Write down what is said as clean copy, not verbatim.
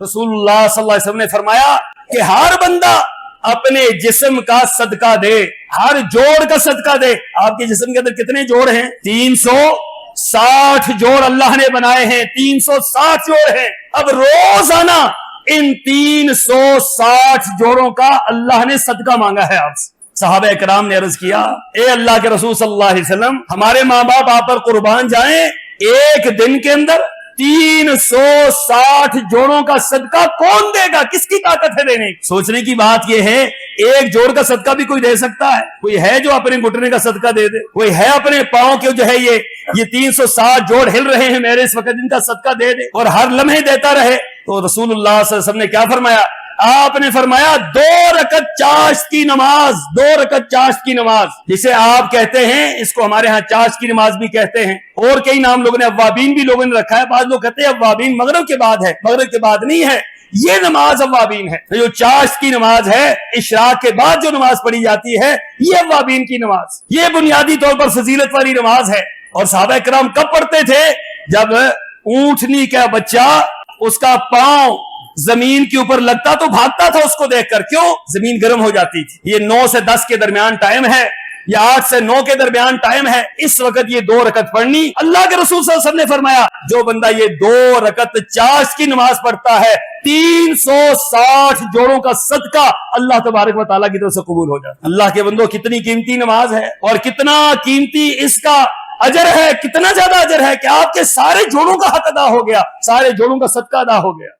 रसूलुल्लाह सल्लल्लाहु अलैहि वसल्लम ने फरमाया कि हर बंदा अपने जिस्म का सदका दे, हर जोड़ का सदका दे। आपके जिस्म के अंदर कितने जोड़ हैं? 360 जोड़ अल्लाह ने बनाए हैं, 360 जोड़ हैं। अब रोजाना इन 360 जोड़ों का अल्लाह ने सदका मांगा है आपसे। सहाबा इकराम ने अर्ज किया, ए अल्लाह के रसूल सल्लल्लाहु अलैहि वसल्लम, हमारे माँ बाप आप पर कुर्बान जाएं, एक दिन के अंदर 360 जोड़ों का सदका कौन देगा? किसकी ताकत है देने की? सोचने की बात यह है, एक जोड़ का सदका भी कोई दे सकता है? कोई है जो अपने घुटने का सदका दे दे? कोई है अपने पांव के जो है ये 360 जोड़ हिल रहे हैं मेरे इस वक्त, इनका सदका दे दे और हर लम्हे देता रहे? तो रसूलुल्लाह सल्लल्लाहु अलैहि वसल्लम ने क्या फरमाया? आपने फरमाया 2 रकत चाश्त की नमाज, 2 रकत चाश्त की नमाज, जिसे आप कहते हैं, इसको हमारे यहाँ चाश्त की नमाज भी कहते हैं, और कई नाम लोगों ने, अव्वाबीन भी लोगों ने रखा है। बाद लोग कहते हैं अव्वाबीन मगरिब के बाद है, मगरिब के बाद नहीं है, ये नमाज अव्वाबीन है। तो जो चाश्त की नमाज है, इशराक के बाद जो नमाज पढ़ी जाती है, ये अव्वाबीन की नमाज, ये बुनियादी तौर पर फजीलत वाली नमाज है। और सहाबा किराम कब पढ़ते थे? जब ऊंटनी का बच्चा, उसका पांव जमीन के ऊपर लगता तो भागता था उसको देखकर। क्यों? जमीन गर्म हो जाती थी। ये 9 से 10 के दरमियान टाइम है, या 8 से 9 के दरमियान टाइम है, इस वक्त ये 2 रकत पढ़नी। अल्लाह के रसूल सल्लल्लाहु अलैहि वसल्लम ने फरमाया, जो बंदा ये 2 रकत चाश्त की नमाज पढ़ता है, 360 जोड़ों का सदका अल्लाह तबारक व तआला की तरफ से कबूल हो जाता है। अल्लाह के बंदो, कितनी कीमती नमाज है और कितना कीमती इसका अजर है, कितना ज्यादा अजर है कि आपके सारे जोड़ों का हक अदा हो गया, सारे जोड़ों का सदका अदा हो गया।